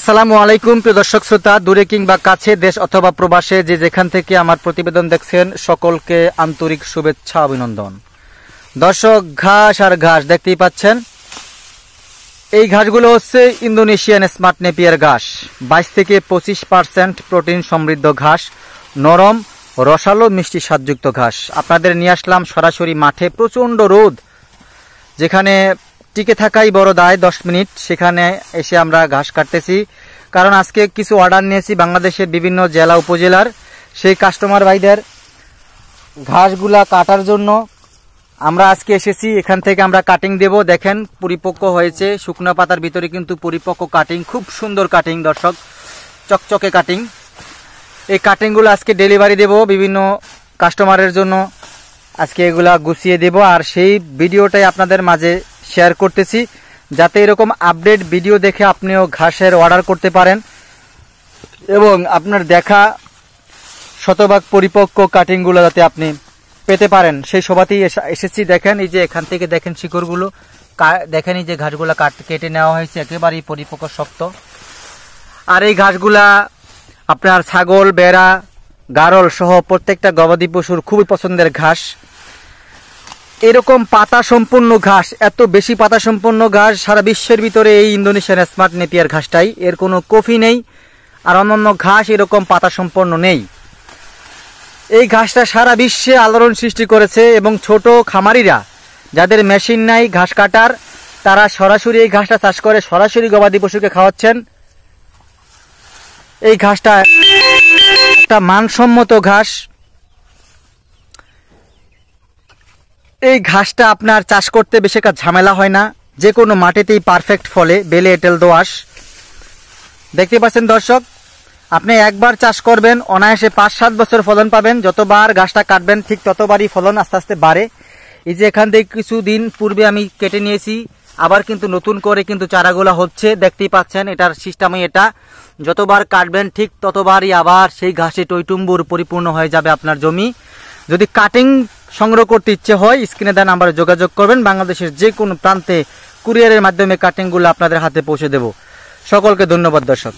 আসসালামু আলাইকুম প্রিয় দর্শক শ্রোতা, দূরে কিংবা কাছে, দেশ অথবা প্রবাসে যে যেখান থেকে আমার প্রতিবেদন দেখছেন সকলকে আন্তরিক শুভেচ্ছা অভিনন্দন। দর্শক, ঘাস আর ঘাস দেখতেই পাচ্ছেন। এই ঘাসগুলো হচ্ছে ইন্দোনেশিয়ান স্মার্ট নেপিয়ার ঘাস। 22 থেকে 25% প্রোটিন সমৃদ্ধ ঘাস, নরম রসালো মিষ্টি স্বাদযুক্ত ঘাস। আপনাদের নিয়ে আসলাম সরাসরি মাঠে। প্রচণ্ড রোদ, যেখানে টিকে থাকাই বড় দায়। 10 মিনিট সেখানে এসে আমরা ঘাস কাটতেছি, কারণ আজকে কিছু অর্ডার নিয়েছি বাংলাদেশের বিভিন্ন জেলা উপজেলার। সেই কাস্টমার ভাইদের ঘাসগুলা কাটার জন্য আমরা আজকে এসেছি। এখান থেকে আমরা কাটিং দেব। দেখেন পরিপক্ক হয়েছে, শুকনো পাতার ভিতরে কিন্তু পরিপক্ক কাটিং, খুব সুন্দর কাটিং দর্শক, চকচকে কাটিং। এই কাটিংগুলো আজকে ডেলিভারি দেব বিভিন্ন কাস্টমারের জন্য। আজকে এগুলা গুছিয়ে দেব, আর সেই ভিডিওটাই আপনাদের মাঝে শেয়ার করতেছি, যাতে এরকম আপডেট ভিডিও দেখে আপনিও ঘাসের অর্ডার করতে পারেন এবং আপনার দেখা শতভাগ পরিপক্ক কাটিংগুলো যাতে আপনি পেতে পারেন, সেই সবাতেই এসেছি। দেখেন এই যে এখান থেকে দেখেন শিকড়গুলো, দেখেন এই যে ঘাসগুলো কেটে নেওয়া হয়েছে, একেবারেই পরিপক্ক শক্ত। আর এই ঘাসগুলা আপনার ছাগল, বেড়া, গারল সহ প্রত্যেকটা গবাদি পশুর খুবই পছন্দের ঘাস। এরকম পাতা সম্পূর্ণ ঘাস, এত বেশি পাতা সম্পন্ন ঘাস সারা বিশ্বের ভিতরে এই ইন্দোনেশিয়ান স্মার্ট নেপিয়ার ঘাসটাই। এর কোনো কফি নেই, আর অন্যান্য ঘাস এরকম পাতা সম্পন্ন নেই। এই ঘাসটা সারা বিশ্বে আলোড়ন সৃষ্টি করেছে, এবং ছোট খামারিরা যাদের মেশিন নাই ঘাস কাটার, তারা সরাসরি এই ঘাসটা চাষ করে সরাসরি গবাদি পশুকে খাওয়াচ্ছেন। এই ঘাসটা একটা মানসম্মত ঘাস। এই ঘাসটা আপনার চাষ করতে বেশি একটা ঝামেলা হয় না, যে কোনো মাটিতেই পারফেক্ট ফলে। বেলে, এঁটেল, দোআঁশ দেখতে পাচ্ছেন দর্শক। আপনি একবার চাষ করবেন, অনায়াসে 5-7 বছর ফলন পাবেন। যতবার ঘাসটা কাটবেন ঠিক ততবারই ফলন আস্তে আস্তে বাড়ে। এই যে এখান থেকে কিছুদিন পূর্বে আমি কেটে নিয়েছি, আবার কিন্তু নতুন করে কিন্তু চারাগুলা হচ্ছে, দেখতেই পাচ্ছেন। এটার সিস্টেমই এটা, যতবার কাটবেন ঠিক ততবারই আবার সেই ঘাসে টইটুম্বুর পরিপূর্ণ হয়ে যাবে আপনার জমি। যদি কাটিং সংগ্রহ করতে ইচ্ছে হয়, স্ক্রিনে দেওয়া নাম্বারে যোগাযোগ করবেন। বাংলাদেশের যে কোনো প্রান্তে কুরিয়ারের মাধ্যমে কাটিংগুলো আপনাদের হাতে পৌঁছে দেব। সকলকে ধন্যবাদ দর্শক।